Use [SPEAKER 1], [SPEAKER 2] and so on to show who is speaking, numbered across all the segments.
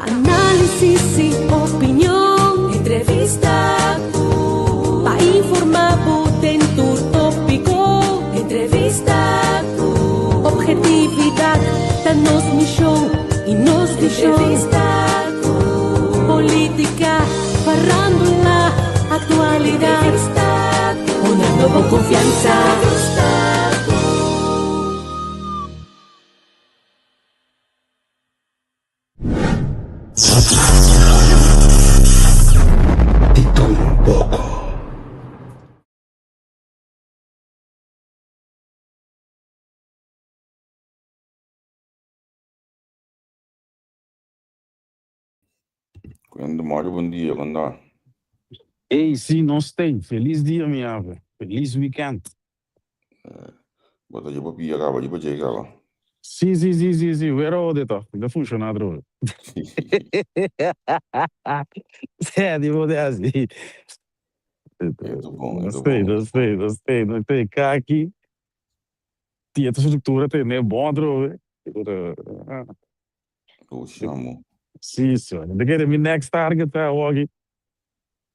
[SPEAKER 1] Análisis y opinión, entrevista pa informar en tu tópico, entrevista objetividad, danos mi show y nos di show, entrevista política, farándula, actualidad, una nueva confianza.
[SPEAKER 2] Quando mora, bom dia, quando
[SPEAKER 3] Ei, sim, nós tem. Feliz dia, minha ave. Feliz weekend.
[SPEAKER 2] bota de papia acaba de bater aquela.
[SPEAKER 3] Sim. Where are they? Ainda funciona, bro. Sério, vou dizer assim.
[SPEAKER 2] Muito bom.
[SPEAKER 3] Gostei. Cá aqui, tinha essa estrutura, tem, né? Bom, bro.
[SPEAKER 2] Eu chamo.
[SPEAKER 3] Sim, senhor. Daquele meu next target, hoje.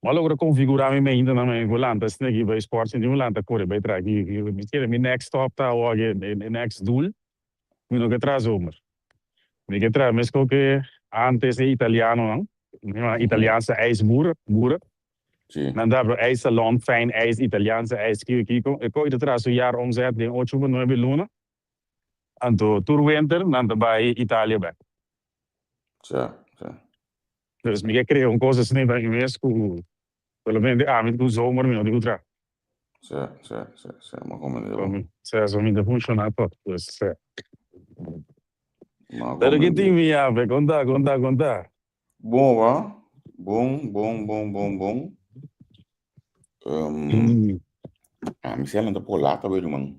[SPEAKER 3] Mas logo configurar minha ainda na minha volante, assim, aqui vai esporte de volante, corre, vai trazer aqui. Meu next stop, tá, hoje, next doel. Não que traz uma. Me que traz, mas que antes é italiano, não? Italiaanse ijsboeren.
[SPEAKER 2] Sim.
[SPEAKER 3] Dan daar ijssalon, fijn ijs, Italiaanse ijs, kiko. Ik kooi het trouwens een jaar omzet, de 8,9 luna. En toen winter, dan bij Italië bij.
[SPEAKER 2] Sim.
[SPEAKER 3] Dus me creio coisa assim para imenso, pelo menos met de zomer, me não tra.
[SPEAKER 2] Sim, mas como é?
[SPEAKER 3] Zo me funciona tot. Dus
[SPEAKER 2] Mas
[SPEAKER 3] dat
[SPEAKER 2] como
[SPEAKER 3] ik die me ja, conta.
[SPEAKER 2] Bom, vá. Bom. Me sendo da polata, velho, mano.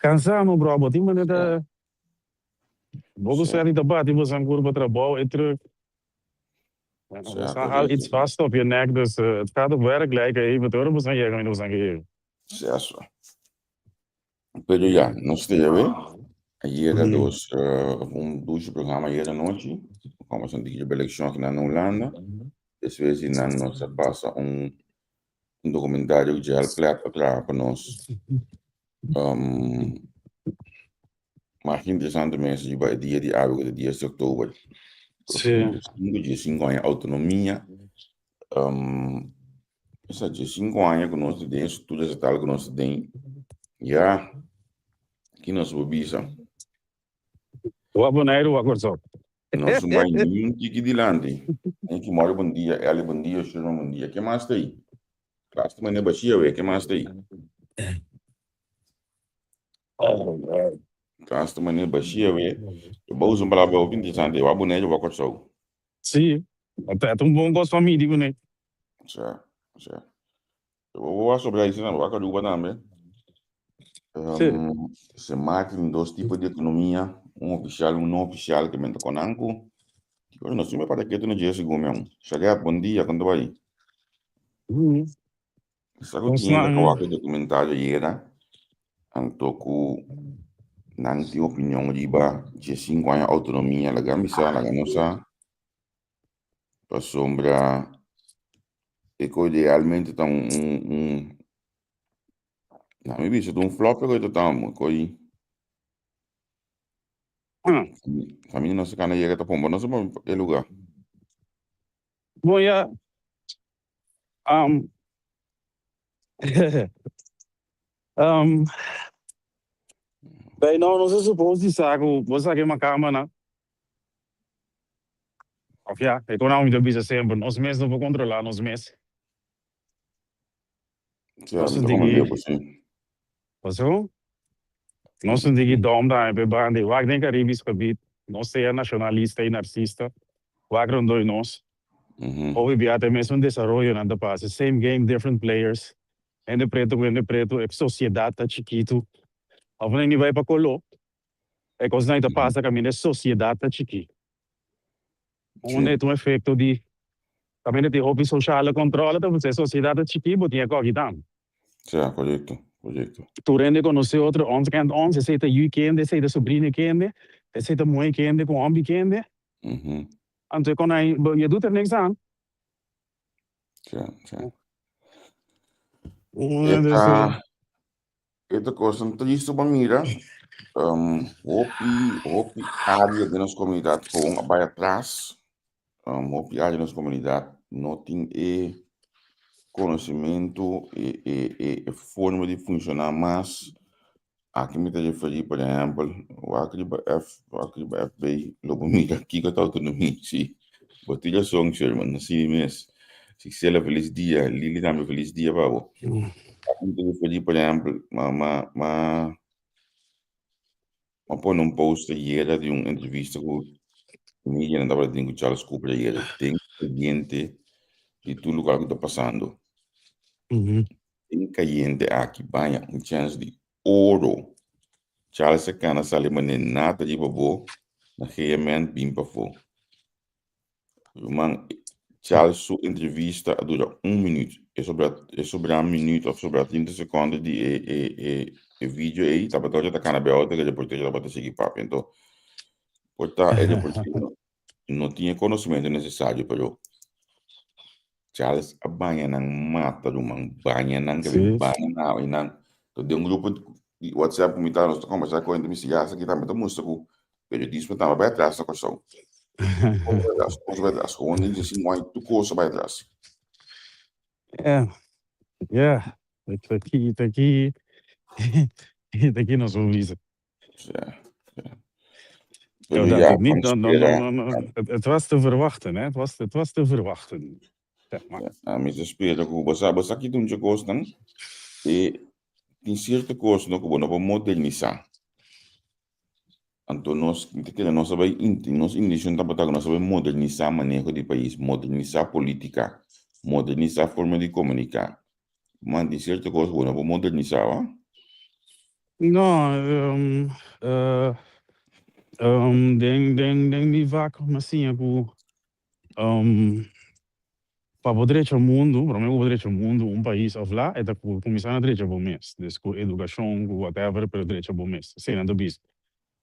[SPEAKER 3] Cansado, bro, mas die manier Bogo zei niet dat die was aan curva trabalho en terug. We staan al iets vast op je nek, dus het gaat op werk lijken even door, we zijn hier gaan geven.
[SPEAKER 2] Certo. Pero já, nós teve ayer dois programas ayer à noite, como são de eleição aqui na Holanda. Às vezes nós passa documentário já para nós. Mas interessante mesmo, de vai dia de água, dia de outubro.
[SPEAKER 3] Sim.
[SPEAKER 2] De 5 anos autonomia. Essa de 5 anos que nós temos, tudo esse tal que nós temos. Já, que nós bobisa.
[SPEAKER 3] O aboneiro, o acordo.
[SPEAKER 2] Nós somos muito que dilante. Em que mora bom dia, ela bom dia, chama bom dia. Que mais tem? Claro, também é baixia, que mais tem? Claro, também é baixia, eu vou usar para o interessante, o aboneiro, o acordo.
[SPEAKER 3] Sim, até bom gosto família, né?
[SPEAKER 2] Certo. Eu vou sobre isso, não, vou acabar também. Se marca dois tipos de economia, oficial e não oficial, que me está conanco. Eu não sei me para que tu não diz isso, meu. Chegar, bom dia, quando vai? Sabe que tinha que documentário aí, né? Antoku, não tem opinião de 5 anos autonomia, la gamisa, la ganosa, para sombra, e que idealmente está não, me disse, um flop que eu estou coi. Família não se cana chega tá pomba, não se pode é lugar.
[SPEAKER 3] Bom, já. Bem, não se supôs de saco, você aqui uma cama, né? Ok, a economia do business sempre, nós mesmos não vou controlar, nós mesmos.
[SPEAKER 2] Nós temos
[SPEAKER 3] Passou? Nós temos que dom da bebande, o que tem que revisar gebied, nós é nacionalista e narcisista, o que não dói nós. Ou we até mesmo desenvolvimento na da paz, same game, different players. En de preto, é sociedade tá chiquito. Ou nem vai para colo. É coisa não tá passa caminho, é sociedade tá chiquito. Onde tem efeito de também tem hobby social controle, então você sociedade tá chiquito, tinha que dar.
[SPEAKER 2] Sim, correto.
[SPEAKER 3] Tu rende conhecer outro, ons kent ons, ze zitten UK, ze zitten sobrinho kende. zit een mooie kende, gewoon bekende. En toen kon hij, je doet er niks aan.
[SPEAKER 2] Tja.
[SPEAKER 3] Dus,
[SPEAKER 2] Esta cosa triste para mira. Hopi área de nossa comunidade com vai atrás. Hopi área de nossa comunidade não tem conhecimento e forma de funcionar mais. Aqui me está referindo, por exemplo, o Acriba FB, logo mira aqui que está autonomia, sim. Botilha song, Sherman, assim mesmo. Se você feliz dia, Lili também feliz dia, babo. Aqui me está referindo, por exemplo, ma pôr num post hier de uma entrevista com o mídia, não estava tendo Charles Cooper hier. Tem gente de tudo lugar que está passando. Tem gente aqui, banha, chance de ouro. Charles se cana sali mané nada de babo, na gemen bimpa fo. Man, Charles sua entrevista dura 1 minuto. É sobre 1 minuto ou sobre 30 segundos de vídeo aí, tá para já cana beota que depois já para seguir papo. Então, não tinha conhecimento necessário para Charles a banha não mata do man, banha não que banha não e não. Então, de grupo de WhatsApp me tá nós conversar com ele me se essa aqui também tá mostrando periodismo tá vai atrás da questão. Vai atrás, gewoon niet zien waar je toekomst bij atrás.
[SPEAKER 3] Ja, daqui nós vamos isso. Het was te verwachten, hè? Het was te verwachten. Zeg maar.
[SPEAKER 2] Mas espera que você aqui tem um gosto, não? E tem certa coisa que você não modernizar. Então nós iniciamos a nós modernizar o manejo do país, modernizar a política, modernizar a forma de comunicar. Mas tem certa coisa que você não modernizar, ó?
[SPEAKER 3] Não, denk niet vaak, mas sim, para o direito ao mundo, para o direito ao mundo, país of lá, é da comissão de direito ao mês, dus com educação, com whatever, para o direito ao mês, sem nada disso.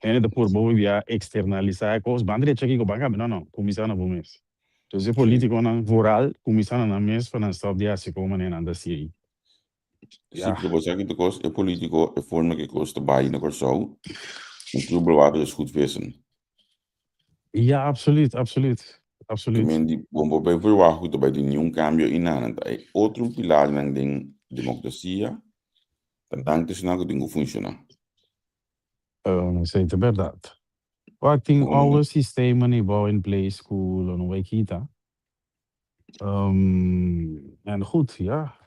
[SPEAKER 3] É da por boa via externalizar coisas, bem direito aqui com banca, não, comissão ao mês. Então, é político na rural, comissão na mês, para não stop de assim como nem nada assim.
[SPEAKER 2] Sim, porque você aqui é político, é forma que custa bem na corção. En toen bewaarde is goed wissen.
[SPEAKER 3] Ja, absoluut.
[SPEAKER 2] Também de bom bij verwachten bij de nieuwe cambio in aan het outro pilar ng ding democracia, dan is na ding funciona.
[SPEAKER 3] Isso é verdade. Eu tenho alle systemen die bouw in play school en hoe kita. En goed, ja.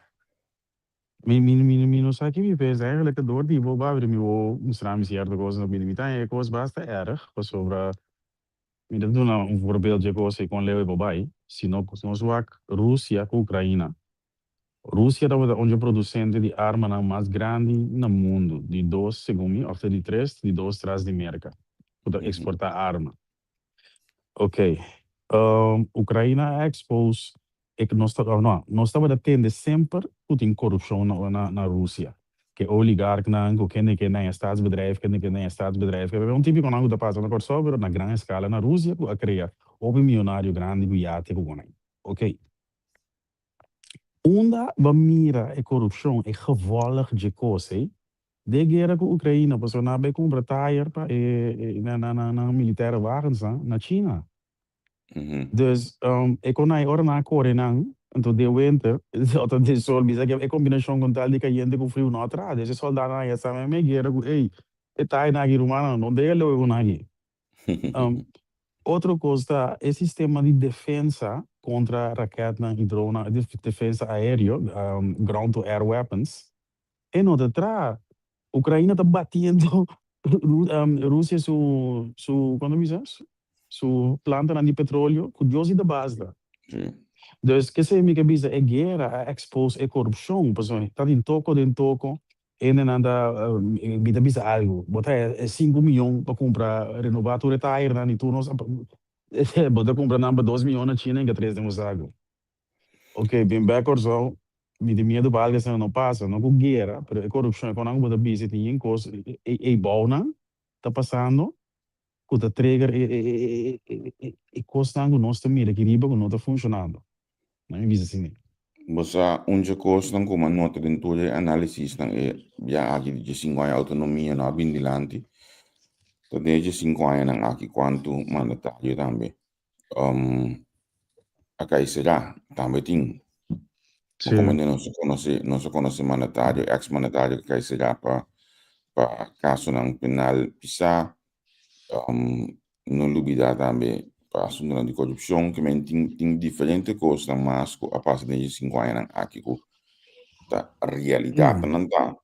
[SPEAKER 3] Mino sabe me fez eigenlijk door die boba weer meu mostramos hier de coisas no minimita é coisa basta erg sobre me dá um voorbeeld de coisa com leu bobai se não swak Rússia com Ucrânia. Rússia é onde producente de arma mais grande no mundo, de 2 segundo ou de 3, de 2 traz de América para exportar arma. Ok. Ucrânia expôs nós estamos atendendo sempre Putin corrupção na Rússia. Que oligarca que nem staatsbedrijf, que nem staatsbedrijf. É um típico não da passa na corsober na grande escala na Rússia, que a criar um milionário grande que já tem com ok. Onda mira a corrupção é gevolg de coisa. De guerra com a Ucrânia, porque na bem compra tire na militaire wagens na China. Dus ik kon naar ora na Korean, en toen de winter, dat de sol, bisa que é combinação com tal de que gente com frio não atrás, esse soldado na essa me guerra com ei, e tá aí na rumana, não dele eu na aqui. Outra coisa, é sistema de defesa contra raquete e drone, de defesa aérea, ground to air weapons. E não atrás, Ucrânia tá batendo Rússia quando me su planta de petróleo, curioso da base. Dus que se me cabisa é guerra, expose é corrupção, pessoal, tá em toco, e nada, me bisa algo, botar 5 milhões para comprar renovar o retire, né, tu nós, botar comprar namba 2 milhões na China, que 3 temos algo. Ok, bem back so, me de medo para algo não passa, não com guerra, pero é corrupção, quando não botar bisa tem coisa, bom, né, tá passando. Kuta trigger e costango nós também que riba que não está funcionando. Não é visa assim.
[SPEAKER 2] Você onde costa como nota dentro de análise não é já aqui de 5 anos autonomia na bindilante. Então desde 5 anos não aqui quanto mandatário também. Acá será também tem. Como não se conhece mandatário, ex-mandatário que será para caso não penal pisar, não lubida também para assunto de corrupção, que tem diferentes coisas, mas a partir de 5 anos aqui a realidade não está.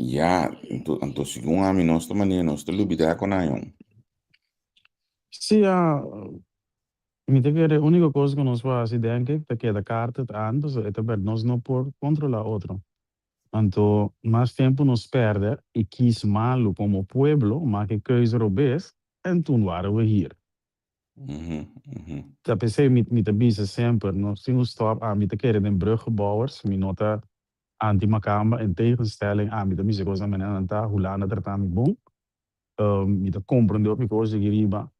[SPEAKER 2] Já, então segundo a mim, nossa maneira, nossa lubida com a
[SPEAKER 3] Sim, a única coisa que nós fazemos é que a carta antes é para nós não por controlar outro. Então, mais tempo nos perde e quis malo como pueblo, mas que coisa robês, então waren we hier. Dat pensei met de business sempre, nós temos stop aan met de keren de bruggebouwers, met nota anti-macamba, in tegenstelling aan met de muziekos aan mijn anta, hoe lang er aan bom, met de comprende op mijn koze geriba,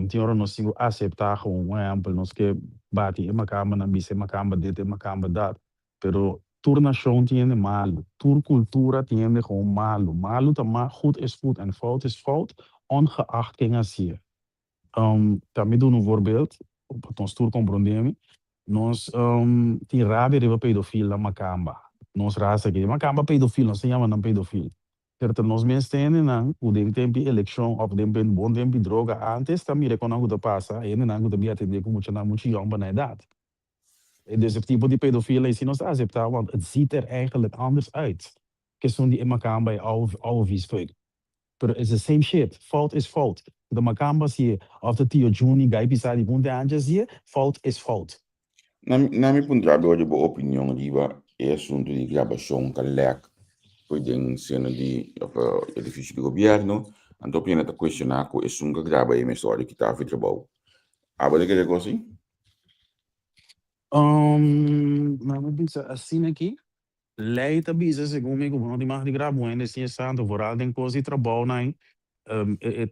[SPEAKER 3] tinha nós tínhamos aceitar gewoon, exemplo, nós que bate em macamba na bise macamba dit, macamba dat, pero tour nation tiene malo, tour cultura tiene gewoon malo, malo te maar goed is goed en fout is fout, ongeacht quem assim. Também dou um voorbeeld, op ons tour compreendemos, nós tem rabia de pedofilo na macamba, nós raça aqui, macamba pedofilo, nós chamamos não pedofilo. Certo, nós mesmos temos, o tempo de eleição, o tempo bom tempo de droga, antes também reconhece o que passa, e não que devia atender como muito jong na idade. Dus het type die pedofielen is ons acceptabel, want het ziet er eigenlijk anders uit. Questão die in macamba oude viesfeuk. Pero it's the same shit. Fout is fout. De macamba zie of de Tio Juni, gai pisar die bunte anjas zie, fout is fout.
[SPEAKER 2] Na minha ponto de opinião, diba, é assunto de gravação que lec, foi de cena de edifício do governo, então pena tá questionar com esse que grava aí história que tá feito bom. Agora que é assim?
[SPEAKER 3] Nou, ik denk assim aqui, leita bisa segundo me como não mais de grabo ainda assim santo vooral den coisa de trabalho na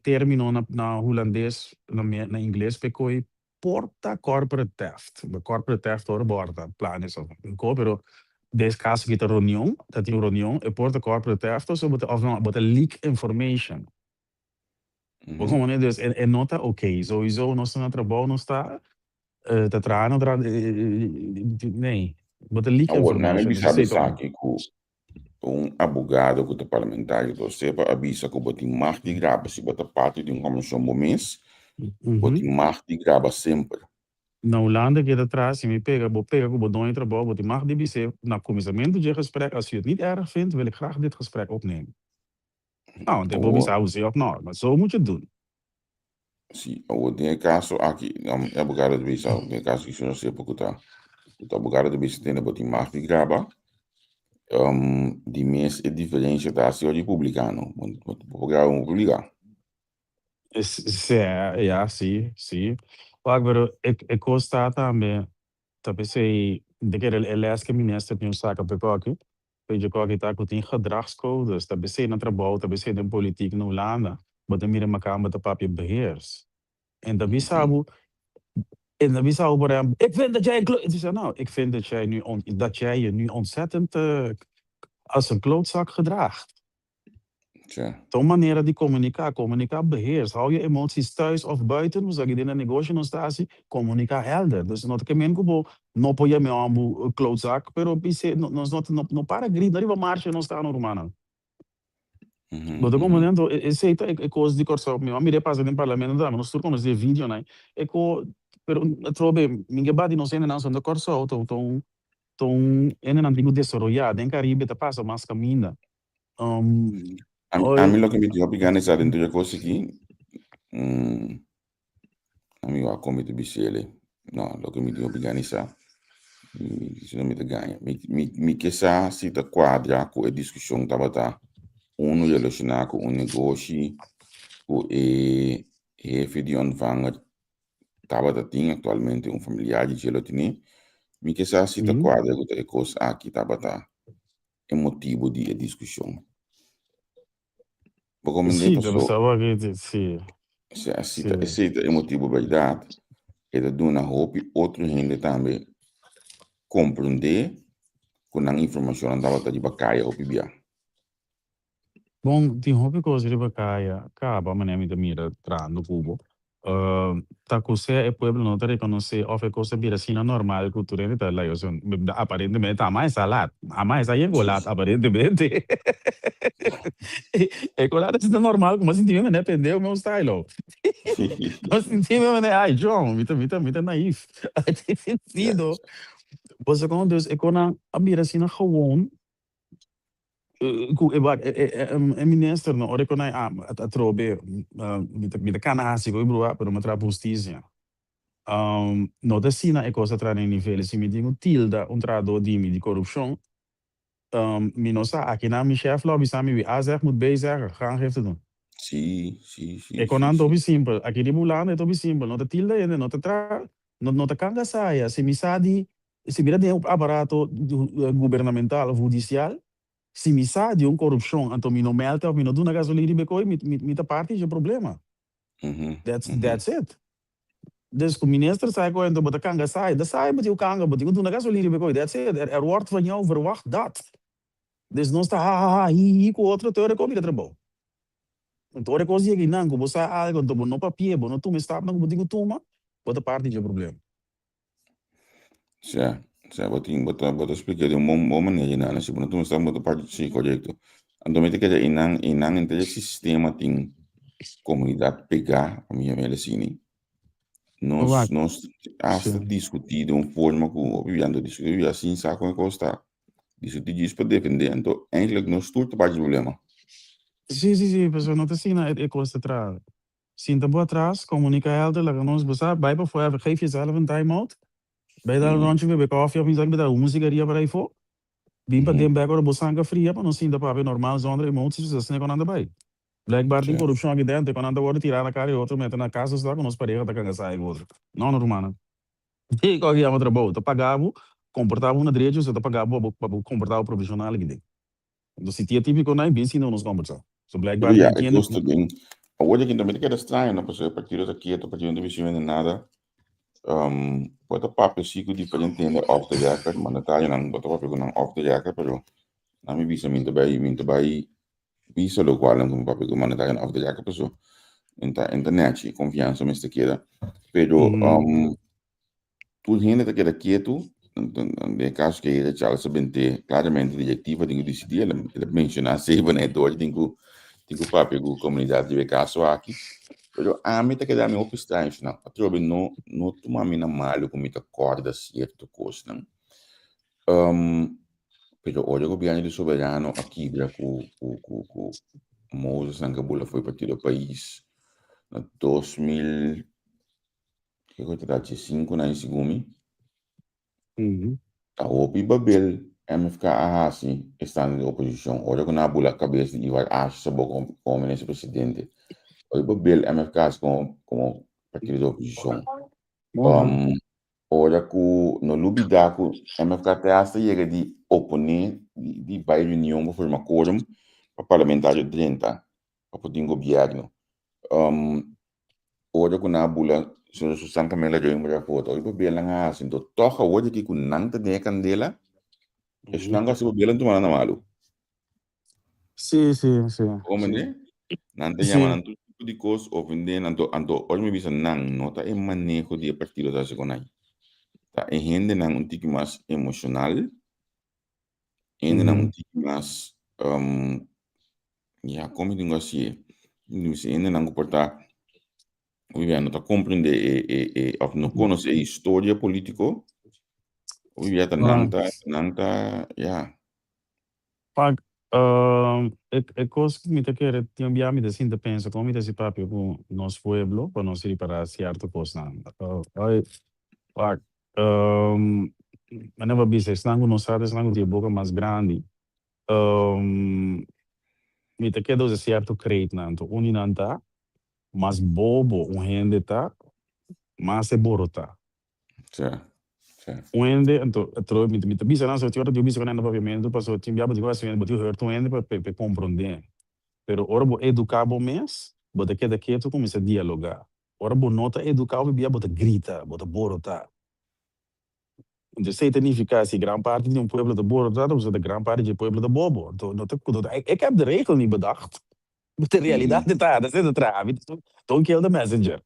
[SPEAKER 3] termino na holandês na inglês pecoi porta corporate theft. De corporate theft ora borda planes of pero desse caso que tá reunião, tá tem reunião e porta corporate theft of but a leak information. Como né dus en nota oké, sowieso nós na trabalho não está te trano nee, but a leak information.
[SPEAKER 2] Não sabe que advogado que parlamentar do sepa avisa que botem mais de grava se botar parte de comissão bom mês, botem mais de grava sempre.
[SPEAKER 3] Na Holanda que atrás, se me pega que we doen trabalho, botem mais de BC na comissamento de gesprek. Als je het niet erg vindt, wil ik graag dit gesprek opnemen. Nou, dan heb je ze op nou, maar zo moet je het doen.
[SPEAKER 2] Sim, o de caso aqui, é advogado de bisa, de caso que não sei porque tá, o advogado de bisa tem botem mais de grava. Die mês é diferente da ação republicano, o programa publicar.
[SPEAKER 3] Ja, sim. Agora, é costa também, talvez sei, de que ele é que minister tem um saco para aqui, veja que está com tem gedragscodes, talvez sei na trabalho, talvez sei na politiek na Holanda, maar dan meer in elkaar met de papier beheers. En dan wie zou ik vind dat jij ik vind dat jij je nu ontzettend als een klootzak gedraagt. Zo'n manier die communica beheerst. Hou je emoties thuis of buiten, hoe zeg je in een negotiatie, communica helder. Dus not que men kubo no poje me ambu klootzak, pero pise no para grid, não riva marcha não está normal. Do comandante aceita coisa de corso, meu amigo passa no parlamento, mas nós turcamos de vídeo, né? Pero trobe, ninguém bate não sei não do corso, então ene antigo desarrollado, em Caribe te passa mais caminho.
[SPEAKER 2] A mí lo que me dio organizar dentro de cosas aquí, a mí va a comer de bicele. No, lo que me dio organizar, se não me ganha. Me que sa se te quadra com a discussão tava tá, relacionar com negócio, com chefe de onvanger tava tá tinha atualmente familiar de gelo tinha. Me que sa se te quadra com a coisa aqui tava tá, é motivo de discussão. Porque
[SPEAKER 3] Sì,
[SPEAKER 2] me
[SPEAKER 3] te
[SPEAKER 2] so,
[SPEAKER 3] pensava che sì,
[SPEAKER 2] se
[SPEAKER 3] sì.
[SPEAKER 2] aceita emotivo verdade, e da dona hope, outro gente também compreender com a informação andava de bacaia hope bia.
[SPEAKER 3] Bom, tem hobby coisa de bacaia, acaba, mas nem me mira trando cubo. Tá com você é pueblo não te reconhecer, ou é coisa bira assim normal, cultura de tal, eu sou aparentemente tá mais salado, a mais aí engolado, aparentemente. É colado assim normal, como assim time né aprendeu o meu style. Como assim time né, ai John, mita naif. Tem
[SPEAKER 2] Yeah.
[SPEAKER 3] sentido. Você quando Deus é quando a bira assim gewoon minister no ore konai a trobe mi de kana hasi ko ibru pero matra justicia no da sina e cosa tra nei livelli si mi dico tilda un trado di corruption mi no sa aqui na mi chef lobby sami wie azeg moet bezig gaan heeft te doen e con anto bi simpel aqui di bulano e to bi simpel no da tilda e no da tra no da kanga saia se mi sa di se mira de aparato governamental judicial se mi sa di corrupção, então mi não melta ou mi não duna gasolina becoi, mi ta parte de problema. That's it. Dus com minister sai ko ento bota kanga sai, da sai met jou kanga, bota eu duna gasolina becoi, that's it. Wordt van jou verwacht dat. Dus não está ha hi com outro teoria com mira trabalho. Então é coisa que não, como sai algo, então não papel, não tu me está não bota tuma, bota parte de problema.
[SPEAKER 2] Bota explicar de maneira na se não está bota parte de correto. Então me que inang inte sistema tem comunidade pegar a minha medicina. Nós hasta discutir de uma forma como vivendo discutir assim sabe como costa discutir isso para defender então eigenlijk nós tudo parte do problema.
[SPEAKER 3] Sim, pessoal, não te ensina é coisa atrás. Sinta boa atrás, comunica elder, laga nos buscar, vai para fora, geef jezelf een time-out. Bij daar rondje weer bij koffie of iets like dat, uma cigaria para aí for. Bim para dentro agora buscar fria para não sinta para ver normal zonder emoties, assim é quando anda vai. Blijkbaar tem corrupção aqui dentro, quando anda agora tirar na cara e outro mete na casa, está com nos pareja da canga sai outro. Não, normal. E qual que é a outra boa? Tu pagava, comportava na direita, você pagava para comportar o profissional aqui dentro. Do sítio típico não é bem se não nos comportar. So blijkbaar
[SPEAKER 2] Ja,
[SPEAKER 3] tem
[SPEAKER 2] ik gosto bem. Hoje aqui também que era estranho, não porque partidos aqui, partido não me nada. Bota papo sigo diferente ainda off the record, mas não tá não bota papo não off the record, pero não me visa muito bem visa lo qual não papo que mas não tá off the record, pessoal. Internet, confiança mas te queda. Pero tu gente te queda quieto, no caso que ele já sabente claramente diretiva tem que decidir, ele mencionar se vai neto, tem que papo com comunidade de caso aqui. Pero a mim tá quedando meio estranho, não. A trobe não toma mina mal como me acorda certo coisa, não. Pero olha o governo do soberano aqui vira com Moses Nangabula foi partido do país na 2000 que eu te 5 na Insigumi. A OPI Babel MFK Ahasi está na oposição. Olha com a bula cabeça de Ivar Ash como nesse presidente. O Babel MFK como partido da oposição. Olha que no Lubidaco, MFK hasta chega de oponer, de vai reunião para formar quórum para parlamentário 30, para poder governo. Olha que na bula, se o Susan Camela já ia foto, o Babel não assim, então toca hoje que com não tem candela, isso não se Babel não toma nada malo.
[SPEAKER 3] Sim.
[SPEAKER 2] Como né? Não tem nada tipo de coisa, ou vender, anto, olha me bisa não tá em manejo de partido da segunda. Tá em rende não tique mais emocional, ainda não tique mais como digo assim, ainda não comportar, não tá compreender não conhece a história política, não tá,
[SPEAKER 3] Pag, é coisa que me te quer, te enviar me assim, pensa, como me desse papo com nosso pueblo, para nós ir para certa coisa. Pag, eu não vi se estão não sabe, estão de boca mais grande. Me te quer dois certo crédito, não, não tá, mas bobo, gente tá, mas é borota.
[SPEAKER 2] Certo.
[SPEAKER 3] Ende, então, me bisa não, se eu tiver de bisa quando não papiamento, passou, tinha biado de coisa, mas eu hurto ende para compreender. Pero ora bo educar bo mes, bota que daqui tu começa a dialogar. Ora bo nota educar o bia bota grita, bota borota. Então se significa se gran parte de pueblo de borota, dan de gran parte de pueblo de bobo. Então não te ik heb de regel niet bedacht. Maar de realiteit is daar, dat is de trave. Don't kill the messenger.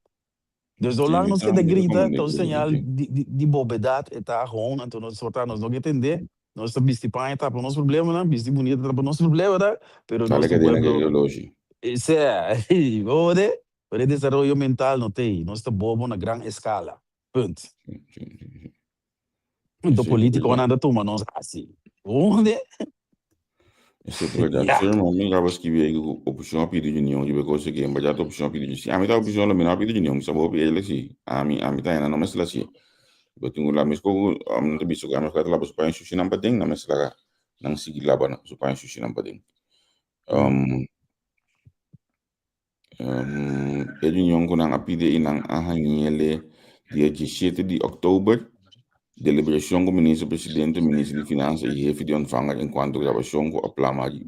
[SPEAKER 3] Dus zolang nos que de grita, então señal de bobedade está gewoon en toen sorta nos não entender. Nós estamos bistipanha tá para nosso problema, né? Bisti bonita tá para nosso problema, né? Pero
[SPEAKER 2] Sale
[SPEAKER 3] nosso
[SPEAKER 2] que tiene
[SPEAKER 3] pueblo,
[SPEAKER 2] ideologia.
[SPEAKER 3] isso é, o desenvolvimento mental não tem, nós estamos bobo na grande escala, ponto. Então político não anda toma nós assim, onde?
[SPEAKER 2] Isso é verdade. Se eu não me engano, que veio opção a pedir de união, de coisa que mas já opção a pedir de a mim tá opção lá, não pedir de união, só vou pedir assim. A mim tá ainda não me sei assim. Eu tenho lá mesmo não te bicho, mas cada lá para supar sushi não pode, não me sei lá, não seguir lá para supar sushi não pode. A união com a pedir em Anhanguele dia 17 de outubro. Deliberação com o ministro-presidente, ministro de Finanças e chefe de ontvanger enquanto gravação com a plama de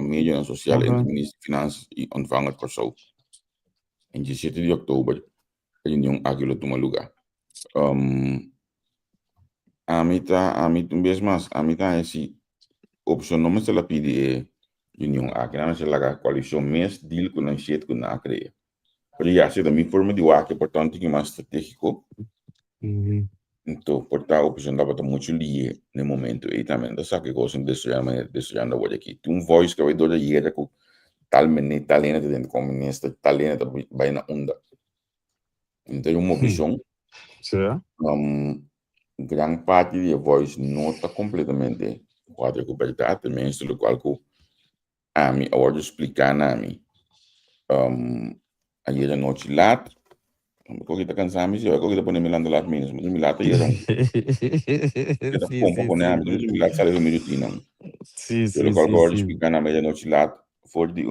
[SPEAKER 2] mídia social entre o ministro de Finanças e ontvanger pessoal. Em 17 de outubro, a reunião aquilo toma lugar. A mitad esse opção não se la pide reunião aqui, não se la coalição mais deal com a gente com a creia. Pero já se da minha forma de war que portanto que mais estratégico. Então, portanto, a opção dava muito lié no momento e também da sabe que coisa desejando hoje aqui. Tu voice que vai dar aí com talmente talento dentro como ministro talento vai na onda. Então, uma opção. Grande parte de voice não está completamente quadra coberta, também isso do qual a mim agora explicar na mim. Aí a noite lá Kok kita kan sami sih, kok kita punya milan telat minus, mungkin milat ya dong. Kita pompa con nami, mungkin milat sale lo meglio tinam. Pero qualche ora spiega na media noite lá, for di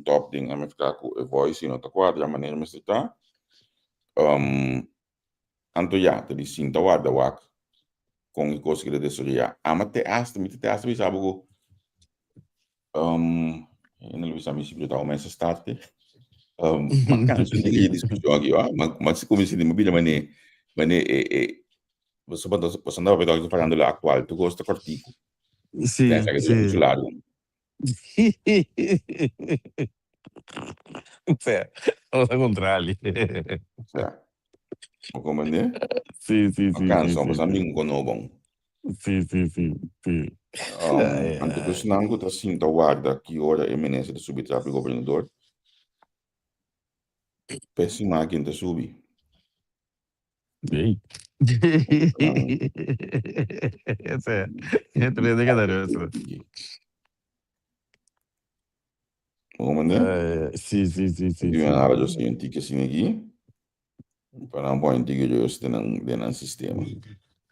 [SPEAKER 2] top ding, a me ficar com a voice no ta quadra maneira me está. Anto ya, te di sinta guarda wak con i cosi che adesso ya. Amate asta, mi te asta mi sabugo. Non lo so mi si più da messa starte. Ma canso di discussione aqui, ma se come si di mobile soprattutto posso andare a vedere parlando dell'attuale, tu costa cortico.
[SPEAKER 3] Sì, sì. Cosa contrari.
[SPEAKER 2] Ma come ne?
[SPEAKER 3] Sì.
[SPEAKER 2] Ma canso, ma amico con bom.
[SPEAKER 3] Sì.
[SPEAKER 2] Anche tu snango ta sinta guarda che ora è menese da subito al governatore. Pessima che te subi.
[SPEAKER 3] Ehi.
[SPEAKER 2] Come ne?
[SPEAKER 3] Sì.
[SPEAKER 2] Io non avevo già sentito che si neghi. Per un po' in che io sto nel sistema.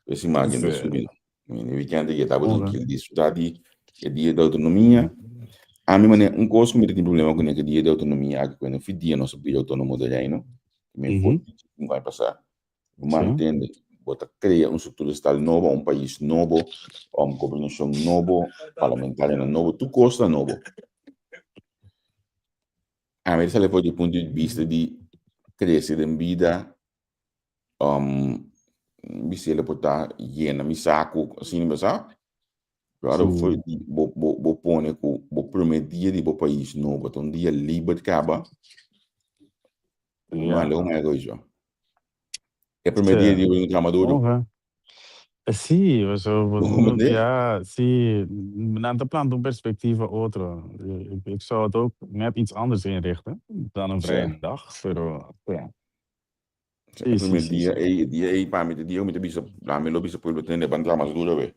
[SPEAKER 2] Pessima che te subi. Quindi weekend che stavo di disfruttati e di autonomia. A mim um curso que tem problema com aquele dia de autonomia que quando fui dia nosso filho autônomo do reino me foi não vai passar mantendo bota criar estrutura estatal novo país novo governação novo parlamentar novo tu costa novo a mim se leva do ponto de vista de crescer em vida se ele botar llena mi saco assim não sabe. Claro, foi bo pone com bo primeiro dia de bo país novo, então dia livre de caba. Mas não é coisa. É primeiro dia de um tramador.
[SPEAKER 3] Sì, na te plan een perspectief outra. Ik zou het ook net iets anders inrichten dan een vrije dag. Pero, ja.
[SPEAKER 2] Sì. Dia para me dia me bisa la me lo bisa poi lo tende bandla mas duro ve.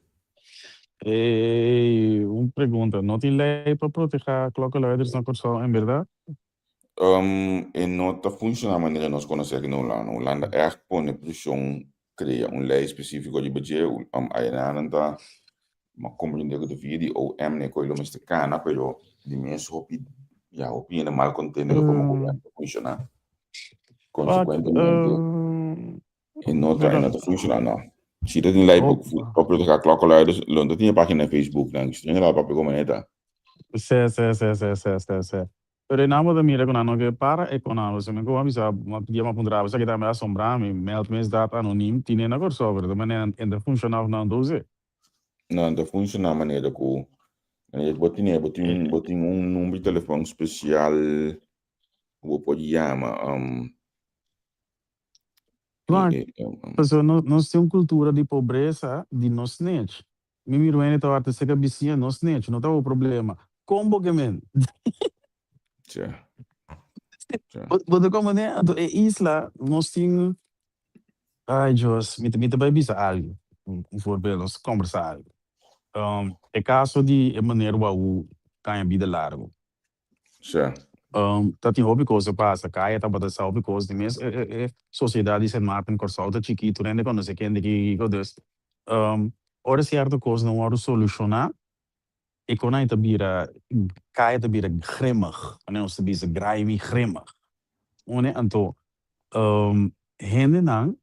[SPEAKER 3] Uma pergunta, não tem lei para proteger klokkenluiders na Curaçao, em verdade?
[SPEAKER 2] E não está funcionando a maneira nós conhecemos aqui na Holanda. A Holanda é põe pressão, cria lei específica de budget, aí não está, mas compreender que devia de ou né coisa mais cana, pero de mesmo opina mal contendo como o governo funcionar. Consequentemente, e não está funcionando não. Se dat in Leipzig proprio da klokkenluiders, dat in je pagina Facebook, dan stuur je dat op je commentaar.
[SPEAKER 3] Sì. Pero nada de mira con ano que para econômico, se me como avisa, uma dia uma pundrava, se que tá me assombrar, me meld mes data anonim, tiene na cor sobre, de maneira ainda funcionava não 12.
[SPEAKER 2] Não, não funciona a maneira que botin número de telefone especial, o pode chamar,
[SPEAKER 3] Claro, pessoal, nós temos cultura de pobreza de nós net. Me miro ainda tá até se que vizinha nós net, não tá o problema. Combo que men.
[SPEAKER 2] Tja.
[SPEAKER 3] But como né, é isla, nós temos, ai, Deus, me também bisa algo. Voorbeeld, nós conversar algo. É caso de maneira o ganha vida largo.
[SPEAKER 2] Tja.
[SPEAKER 3] Dat die hobby coisa passa, caia tá bota sal because de mes sociedade se mata em corso tá chiquito, né, quando se quer que godes. Ora certo coisa não ora solucionar, e quando aí tá vira caia tá vira grimmig, né, nós tá bisa grimy grimmig. One anto hende não,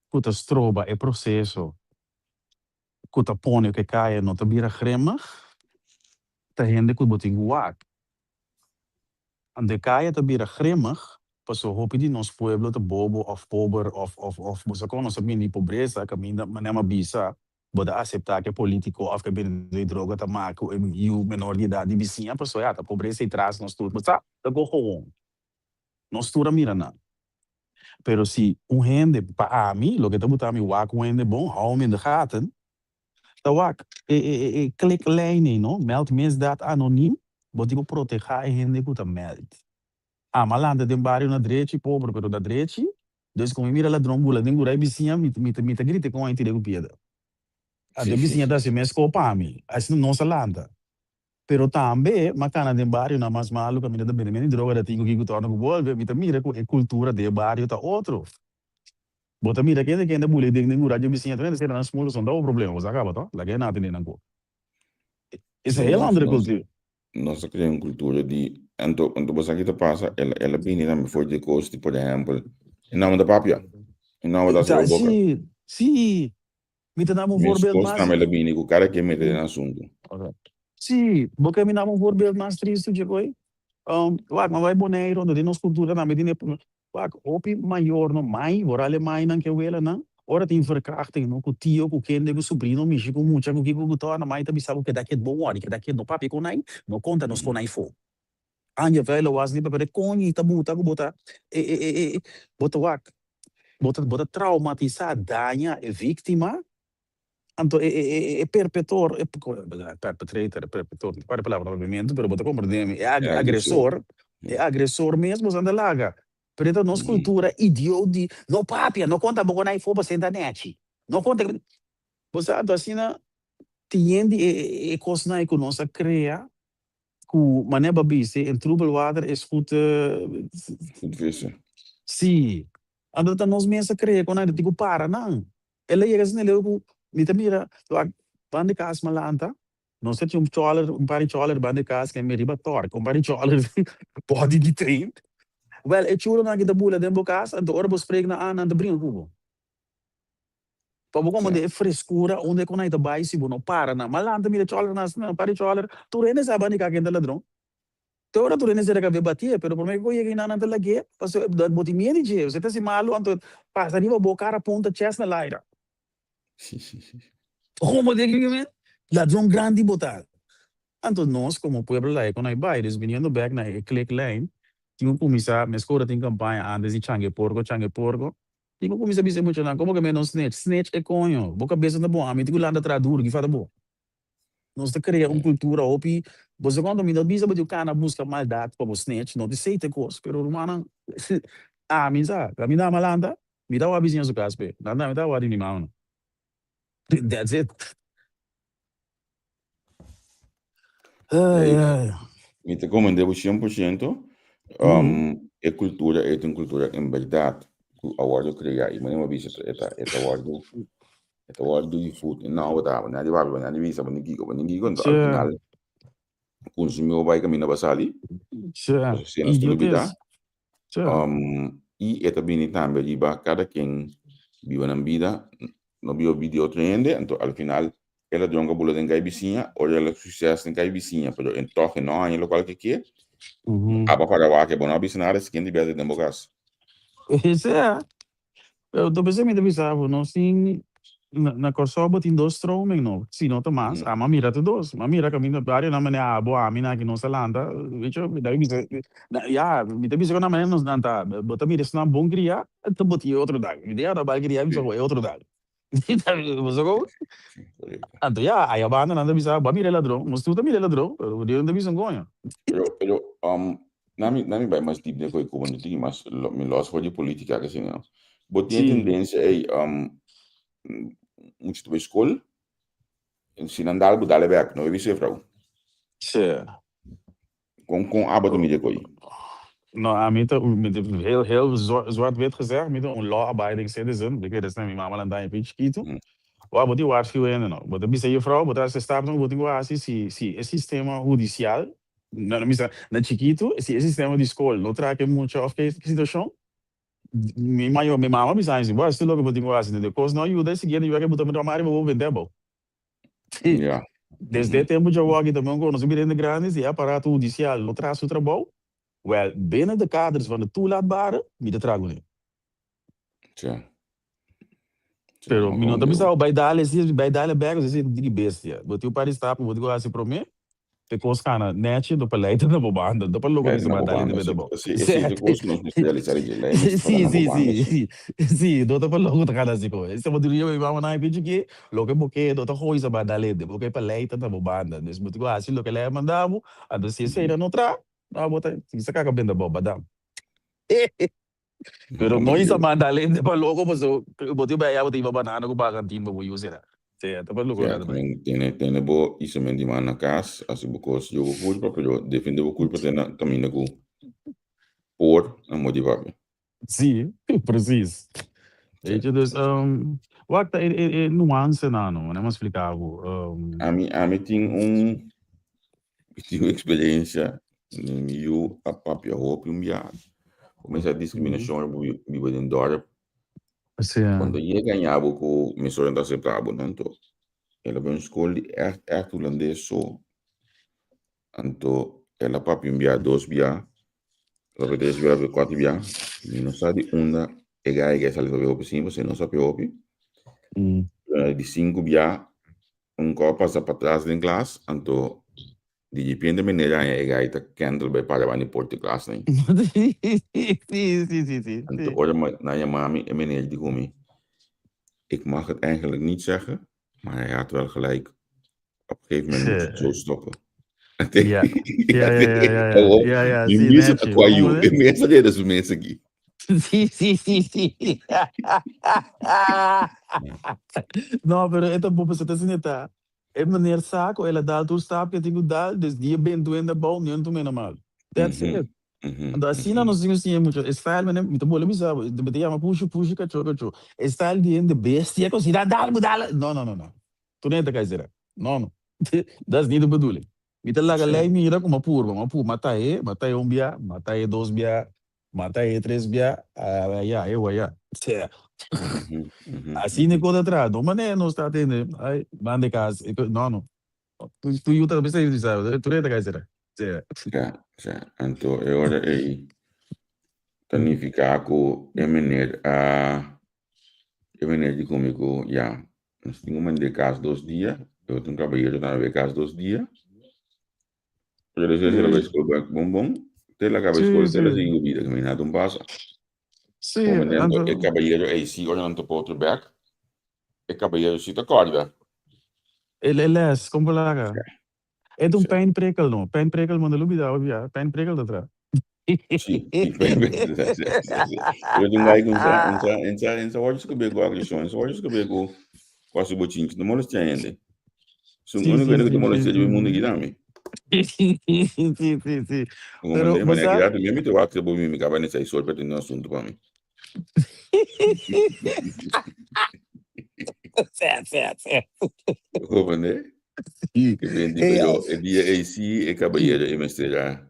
[SPEAKER 3] kuta stroba é processo, kuta pone que caia não tá vira grimmig, tá hende que boting wak. Ande caia tá vira grimmig, passo hopi di nos pueblo te bobo of pobre of você conoce bem de pobreza, caminha manema bisa, boda aceitar que político of que bem de droga tá maco e o menor de idade vizinha, passo tá pobreza e traz nós tudo, mas tá go home. Nós tudo mira na. Pero si gente pa a mim, lo que tá botando mi wak gente bom, hou in de gaten. Tá wak klik line, no, meld misdaad anoniem, bot ik proteger gente que tá meld. Malanda de bairro na direita, pobre, pero da direita, dus como mira ladrão bula, nem gurai vizinha, me grita com a entidade de piada. A de vizinha da se mesco pa mim, assim não se landa. Pero também, macana de bairro na mais maluca, a mina da bem, droga da tingo que torna com volve, me mira com a cultura de bairro tá outro. Bota mira que ainda bula de nem gurai vizinha, também se não smolo são dá o problema, você acaba, tá? Lá que nada nem nango. Isso é ela outra cultura.
[SPEAKER 2] Nós criamos uma cultura de então você aqui passa ela bem na me for de costa, por exemplo, em nome da papia, em nome da sua boca.
[SPEAKER 3] Sim. Me te dá voorbeeld
[SPEAKER 2] mas ela bem o cara que mete no assunto.
[SPEAKER 3] Sim, porque me dá voorbeeld mais triste de coi. Wag maar wij boneiro no de nos cultura na medine wag opi maior no mai, vorale mai nan que wela na. Ora tem verkrachting no com tio, com kende, com sobrinho, michi com mucha, com kiko com na mai tabi sabe que daqui é bom hora, que daqui no papi com nai, no conta nos com nai fo. Anja velho was ni para coni tabuta com bota bota wag. Bota traumatizar danha é vítima. Anto perpetor, perpetrator, para a palavra movimento, pero bota compreender, é agressor mesmo, anda larga. Pero nossa cultura idiota, não papia, não conta bom na info para internet. Não conta. Você assim na tiende e coisa na nossa cria, que maneba bise, em trouble water é goed
[SPEAKER 2] vissen.
[SPEAKER 3] Sim. Ando tá nós mesmo cria, quando ainda digo para não. Ela chega assim, ele mita mira, bande cas malanta, não sei se par de choler bande cas que me riba torque, par de choler body de train. Well, é chulo na kita bula dentro casa, então ora vos prega na ana de brinco cubo. Para como de frescura, onde quando aí tá baixo, se não para na malanta mira choler na par de choler, tu rende sabe nem que ainda ladrão. Tu ora tu rende será que vai bater, pero por mim que eu na anda lague, passo da botimia de você tá se malo, então passa riba boca a ponta chest na laira. Como de que ladrão grande botar. Então nós como pueblo lá, quando aí bairros vindo back na click line, tinha começar, mas agora tem campanha antes de changue porco, tinha começar a dizer muito não, como que menos snatch é conho, boca cabeça na boa, me digo lá da tradura que faz bom. Nós te cria uma cultura opi, você quando me dá bisa de cana busca maldade para você snatch, não te sei te coisa, pero humana, me dá malanda, me dá uma vizinha do caspe, nada me dá o animal. That's it.
[SPEAKER 2] Me te comendebo 100%. É cultura, é uma cultura em verdade. A word criar, e mesmo bicho esta word de food, não vou na de barba, na de visa, para ninguém, então ao final consumiu vai caminhar basali. Se não tudo vida. E é também também cada quem vive na vida. No bio video trende, então al final ela dronga bula den gai vizinha, ou ela sucesso den gai vizinha, pero em toque não, em local que Aba para lá que bom não bisa nada seguinte biasa de bogas.
[SPEAKER 3] Isso é. Eu tô pensando em pensar, não sim na corsoba tem dois stroming não. Se não Tomás, a mamira tem dois. Mamira caminho da área na maneira boa, a mina que não se landa, vejo, daí bisa, já, me tem bisa na maneira não nanta, bota mira se não bom criar, tu bota outro dag. Me deu da bal criar, bisa é outro dag. Você go? Anto ya, aí a banda nanda bisa, ba mira ladrão, mas tu também ladrão, eu deu não bisa gonha.
[SPEAKER 2] Pero nami vai mais tipo de coisa como não tem mas me los for de política que assim não. Botinha tendência é muito tipo escola, se não dá algo dá back, não é isso frau.
[SPEAKER 3] Sim.
[SPEAKER 2] Com aba também de coisa.
[SPEAKER 3] Nou, met heel zwart-wit gezegd, met een law-abiding citizen, ik weet het niet, maar dan een beetje kiezen. Wat moet die waarschuwen nou? Wat heb je vrouw? Wat als je staat, wat ik was, si het systeem judicial, nou, na chiquito, si het systeem de school, no traque mucho of que situação. Mi mama me sabe, boa, se logo botinho assim, depois não ajuda, seguinte, eu quero botar meu trabalho, vou vender bom.
[SPEAKER 2] Ja.
[SPEAKER 3] Desde tempo de jogar também, quando nós viramos grandes, e aparato judicial, no traz o trabalho. Wel, binnen de kaders van de toelaatbare, niet de trago.
[SPEAKER 2] Tja.
[SPEAKER 3] Pero mi nota bisa bij dale bagos is die bestia. Wat u para stap, wat u asi prome, te koskana netje do paleita da bobanda, do palo ko bisa badale de bebo.
[SPEAKER 2] Sim, de coisa não se realizar de lá.
[SPEAKER 3] Sim, do palo ko takana siko. Esse modo eu ia uma naipe de que, lo que boque do to coisa badale de boque paleita da bobanda. Des muito asi lo que le mandavo, a do se era no tra. Ah, bota, isso caga bem da boba, dá. Pero não isa mandale de pa logo, mas boti ba ya boti ba banana ko ba cantin ba buyo sila. Sim, tá pa logo
[SPEAKER 2] na ba. Tem bo isso men di mana cas, assim because eu culpa, pero defende o culpa tem também na por a motivar.
[SPEAKER 3] Sim, preciso. Weet dus wat é nuance na no, né, mas explicar algo.
[SPEAKER 2] A mim tem experiência eu a papia roupa começa a discriminação me vai dentro quando eu ganhava com me só não aceitava tanto ela veio escola é holandês só então ela papia dois ela vai ter quatro e não sabe uma é salido ver sim você não sabe opi de cinco copa passa para trás em classe então depende maneira é gaita candle bij para van porte class nem.
[SPEAKER 3] Sim.
[SPEAKER 2] En te horen naar je mami en meneer die gummi. Ik mag het eigenlijk niet zeggen, maar hij had wel gelijk. Op een gegeven moment moet je het zo stoppen.
[SPEAKER 3] Ja.
[SPEAKER 2] Je mist het qua jou. De mensen reden zo mensen die.
[SPEAKER 3] Sim. Não, pero esta boba se tá sineta. É maneira saco, ela dá tu sabe que tem dá, des dia bem doendo bom, não tu mena mal. That's it. Então assim não nos assim muito. Style mena, muito bom, me sabe. De betia uma puxa cacho. Style de bestia com cidade dá. Não. Tu nem tá caizera. Não. Das niet de bedoeling. Mita laga lei mira como purba, mata é bia, mata é dois bia, mata é três bia, ya. Assim nem coisa atrás, não mané não está tendo, ai, mande casa, não. Tu yuta também sei disso, tu nem tá caizera.
[SPEAKER 2] Ja. Então agora é tanificar com emener de comigo, ja. Nós tínhamos de casa 2 dias, eu tenho trabalhado na casa 2 dias. Pero eso se la ves con bombón, te la cabeza con te la sigue vida, caminando un paso.
[SPEAKER 3] Sí,
[SPEAKER 2] el caballero ahí sí, ahora no te puedo otro back. El caballero sí te acorda.
[SPEAKER 3] Ele es, como laga. É de pijnprikkel, no. Pijnprikkel, maar de lobby daar, ja. Pijnprikkel dat ra.
[SPEAKER 2] Sim, eu tenho aí com essa hora que pegou a agressão, essa hora que pegou quase botinho, não molesta ainda. São único que molesta do mundo aqui também.
[SPEAKER 3] Sim.
[SPEAKER 2] Pero mas é que mesmo tu vai que me acaba nessa história para ter um assunto para mim.
[SPEAKER 3] Certo.
[SPEAKER 2] Como né? Que vem de dia AC e caballero e mestrar.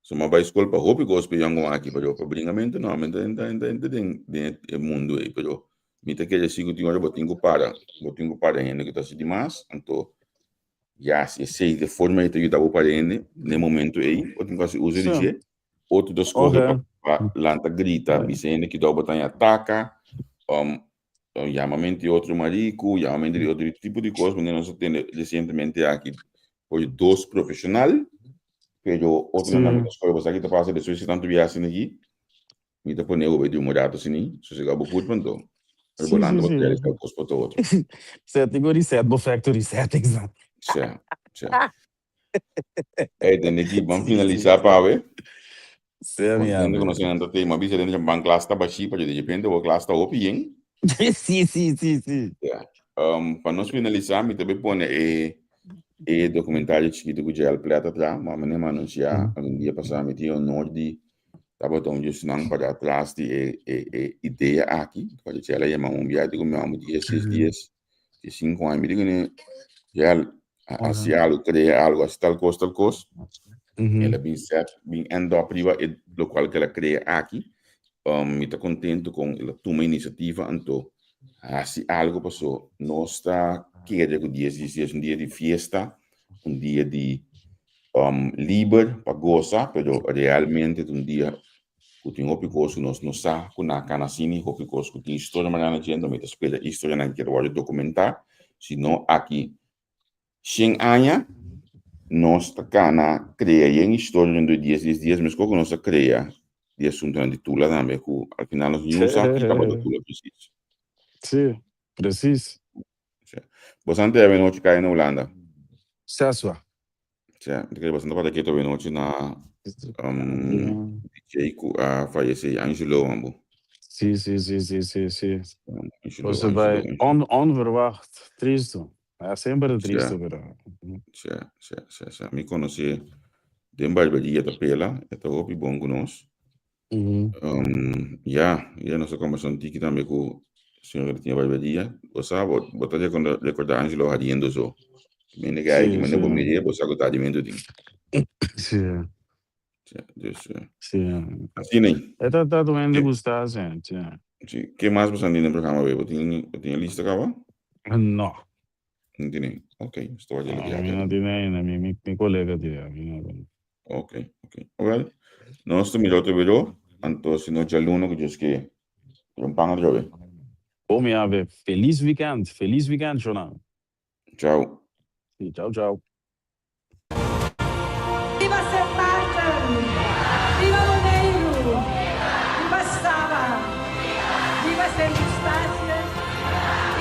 [SPEAKER 2] Soma vai escola para roupa gospel yango aqui para o bringamento não, mas tem mundo aí, pero me te quer sigo tinha botinho para ainda que tá se demais, então ja, se sei de forma que te ajuda para ele, no momento aí, ou tem que usar de outro dos corre para lanta grita, dizendo que dá botar em ataca, chamamento de outro marico, chamamento de outro tipo de coisa, mas nós temos recentemente aqui, foi 2 profissionais, pero outro não das coisas que está passando, se você tanto viaja aqui, me tá ponendo o vídeo morado assim, se você acabou por então. Rebolando o hotel, que é o custo para outro.
[SPEAKER 3] Certo, igual reset, bo factory set, exato.
[SPEAKER 2] Certo. É, tem que vamos finalizar para ver.
[SPEAKER 3] Certo, minha.
[SPEAKER 2] Quando nós ainda tem uma visa dentro de uma classe tá baixinha, para de repente o classe tá open, hein?
[SPEAKER 3] Sim.
[SPEAKER 2] Para nós finalizar, me também põe documentário chiquito que já plata atrás, mas nem anunciar, algum dia passar me tinha o nome de tava tão just não para atrás de ideia aqui, para que ela chama viagem como amo de 6 dias, de 5 anos, me digo né, já assim algo criar algo assim tal coisa. Ela bem certo, bem ando priva do qual que ela cria aqui, me está contento com ela toma iniciativa então assim algo passou, nós está querendo que dias um dia de festa, um dia de livre para gozar, pero realmente um dia que tem outro coisa nós não sabe que na canasini outro coisa que tem história mas não gente me espera história não quero ver documentar, senão aqui 100 anos nós está na criar em história de 10 mas como nós cria de assunto de tula também que ao final nós não sabe que acaba de tula preciso.
[SPEAKER 3] Sim, preciso.
[SPEAKER 2] Bastante a noite cai na Holanda.
[SPEAKER 3] Sasua.
[SPEAKER 2] Certo, porque bastante para que toda noite na DJ a fallecer Angelo Ambo.
[SPEAKER 3] Sim. Você vai onverwacht, triste. É sempre triste, pero.
[SPEAKER 2] Certo. Me conheci de barbearia da Pela, é o bom conosco. Nós conversamos aqui também com o senhor que tinha barbearia. Você sabe, botar quando recordar Angelo adiando isso. Me negai que me não comeria, você agora de mendo ding.
[SPEAKER 3] Sim.
[SPEAKER 2] Assim nem.
[SPEAKER 3] É tá doendo gostar, gente.
[SPEAKER 2] Sim. Que mais você tem no programa web? Tem lista acaba?
[SPEAKER 3] Não.
[SPEAKER 2] Não tem. Ok, estou ali.
[SPEAKER 3] Não tem nem, meu colega dele.
[SPEAKER 2] Ok. Well, nós estamos outro vídeo, então se não já aluno que diz que um pão de hoje.
[SPEAKER 3] Bom, minha ave, feliz weekend, Jonathan.
[SPEAKER 2] Tchau.
[SPEAKER 3] Tchau.
[SPEAKER 4] Viva St. Martin! Viva Moneiro! Viva Saba! Viva St. Eustácia!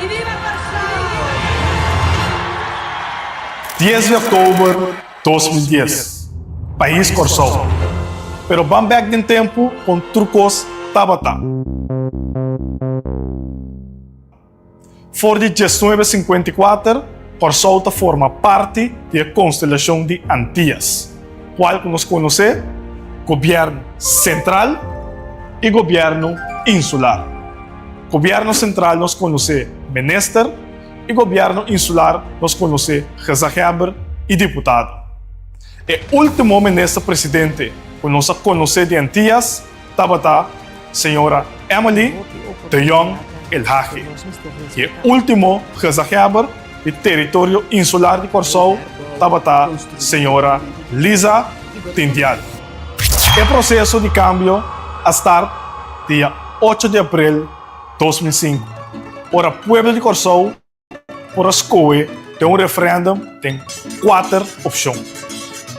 [SPEAKER 4] E viva Corsol!
[SPEAKER 5] 10 de outubro de 2010. País Corsol. Pero vamos back em tempo com trucos Tabata. For de 1954, Corsol forma parte da constelação de Antillas, qual nós conhecemos governo central e governo insular. Governo central nós conhecemos ministro e governo insular nós conhecemos rezageber e deputado. O último ministro-presidente que nós conhecemos de Antillas estava senhora Emily de Jong El Hagi. E o último rezageber do território insular de Corsol estava senhora Lisa Tindial. O processo de cambio a start dia 8 de abril de 2005. Para o povo de Corsol, para escolher de referendum, tem 4 opções.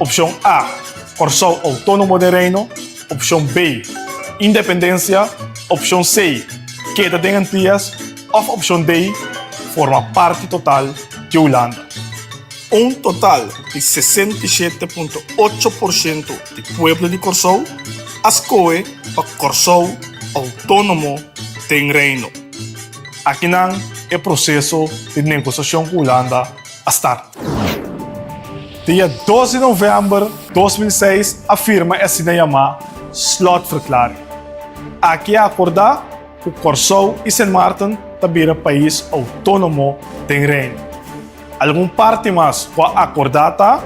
[SPEAKER 5] Opção A, Corsol autônomo de reino. Opção B, independência. Opção C, queda de Antillas. Ou opção D, forma parte total de Holanda. Total de 67,8% do povo de Corsol escolhe para Corsol autônomo de reino. Aqui não é processo de negociação com a Holanda a start. Dia 12 de novembro de 2006, a firma é chamada Slotverklaring. Aqui é acordar que Corsol e Sint Maarten também país autônomo de reino. Algum parte mais para acordar tá?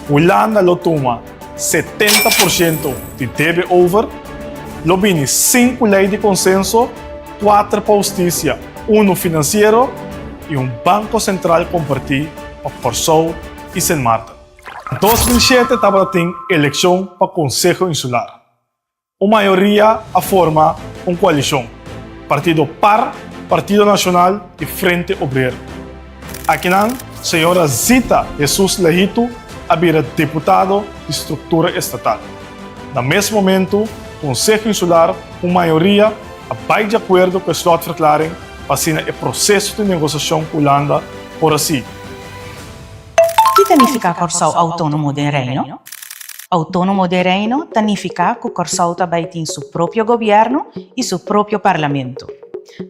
[SPEAKER 5] Holanda lo toma 70% de deve over, lo vini 5 leis de consenso, 4 para justiça, 1 financeiro e banco central compartido para Corsou e Sint Maarten. Em 2007 estava tem eleição para o Conselho Insular. A maioria a forma uma coalição. Partido PAR, Partido Nacional e Frente Obrero. Aqui não, senhora Zita Jesus Lehito havia deputado de estrutura estatal. No mesmo momento, o Conselho Insular, com maioria, vai de acordo com a slotverklaring para assinar o processo de negociação com a Holanda por assim.
[SPEAKER 6] O que significa Corsou autônomo de reino? Autônomo de reino significa que Corsou também tem seu próprio governo e seu próprio parlamento.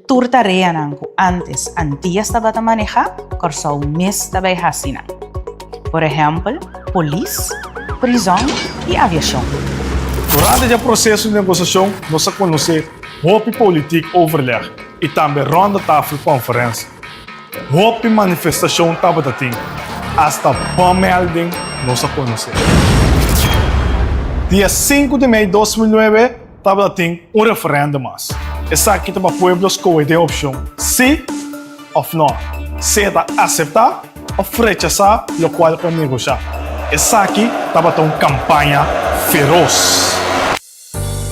[SPEAKER 6] Turta reanan que antes Antillas estava a manejar, Corsou mes também assinar. Por exemplo, polícia, prisão e aviação.
[SPEAKER 5] Durante o processo de negociação, nós conhecemos Hope Politik Overleg e também Ronda Tafel Conferência. Hope manifestação estava a ter, hasta bommelding nós conhecemos. Dia 5 de maio de 2009, estava a ter referendo mais. Essa aqui estava pueblos com a opção sim ou não. Se está aceitar ou rechazar, o qual pode negociar. Essa aqui estava uma campanha feroz.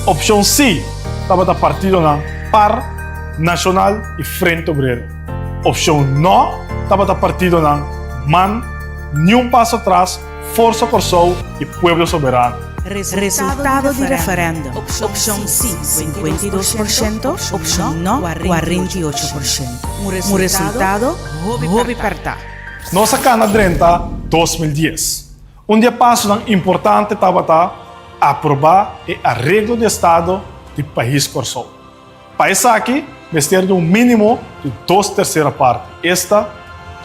[SPEAKER 5] Opção sim estava da partido na PAR, Nacional e Frente Obrero. Opção não estava da partido na MAN, Nenhum Passo Atrás, Força Corsou e Pueblo Soberano.
[SPEAKER 6] Resultado do referendo. Opção sim, 52%. Opção não, 48%. O resultado, vou apertar.
[SPEAKER 5] Nossa cana 2010. Dia passo importante estava a aprovar o arreglo de Estado do país Corsou. País aqui, vestir de mínimo de 2/3 partes. Esta,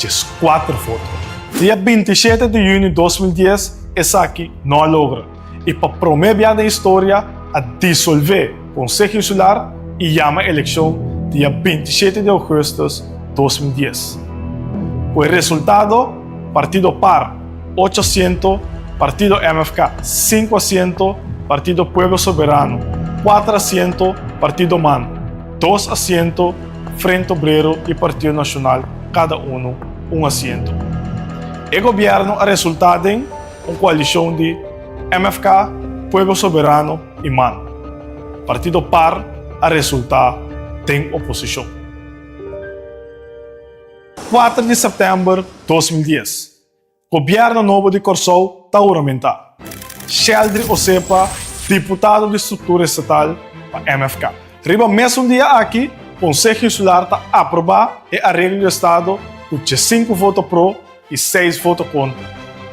[SPEAKER 5] é 4 votos. Dia 27 de junho de 2010, essa aqui não logra. E para promover a história, a dissolver o Conselho Insular e chama a eleição dia 27 de agosto de 2010. O resultado, Partido PAR, 8 asientos, Partido MFK, 5 asientos, Partido Pueblo Soberano, 4 asientos, Partido MAN, 2 asientos, Frente Obrero e Partido Nacional, cada um asiento. O governo a resultado em uma coalição de MFK, Pueblo Soberano e MAN. Partido PAR a resultar tem oposição. 4 de setembro de 2010. Governo novo de Corsou está aumentar. Sheldry Osepa, deputado de estrutura estatal para MFK. Riba mesmo dia aqui, o Conselho Insular está a aprovar o arreglo do Estado com 5 votos pro e 6 votos contra.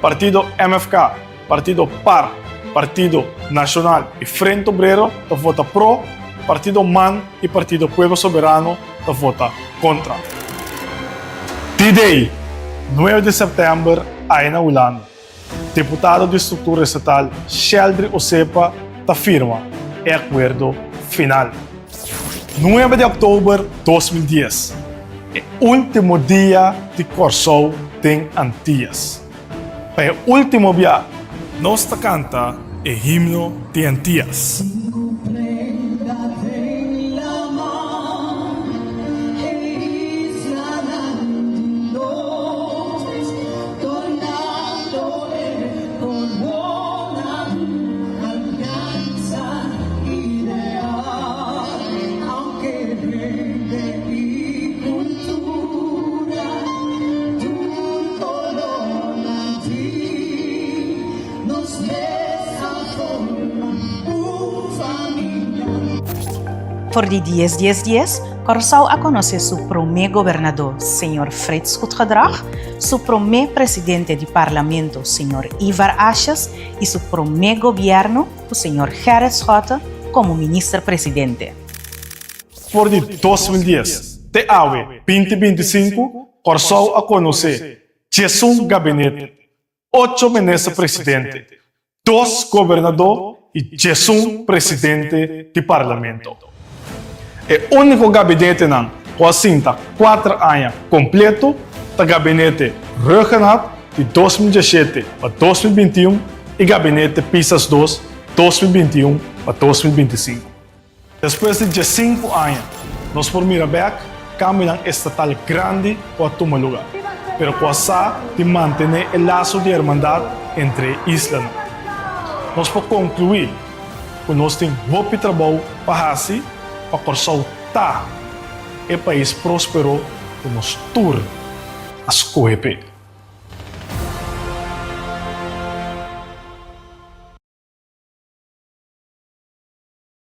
[SPEAKER 5] Partido MFK, Partido PAR, Partido Nacional e Frente Obrero vota pro, Partido MAN e Partido Pueblo Soberano vota contra. D-Day, 9 de setembro, aí na Holanda. Deputado de estrutura estatal Sheldry Osepa firma o acordo final. 9 de outubro de 2010, o último dia de Corsou em Antillas. Para o último dia, nós canta o himno de Antillas.
[SPEAKER 6] Por de 10, Corsou a conhecer seu primeiro governador, Sr. Frits Goedgedrag, seu primeiro presidente do parlamento, Sr. Ivar Asjes, e seu primeiro governo, o Sr. Gerrit Schotten, como ministro-presidente.
[SPEAKER 5] Por de 2010, até 2025, Corsou a conhecer um gabinete, 8 ministros-presidentes, 2 governadores e 1 presidente do parlamento. O único gabinete não, com 4 anos completo, o gabinete Ruggenat de 2017 para 2021 e gabinete Pisas 2 2021 para 2025. Depois de 5 anos, nós por Mirabek, caminham estatal grande para tomar lugar. pero quasa de mantener el lazo de hermandad entre islas. Nós podemos concluir que nós temos muito trabalho para fazer para consultar o país próspero que nós tur as correr.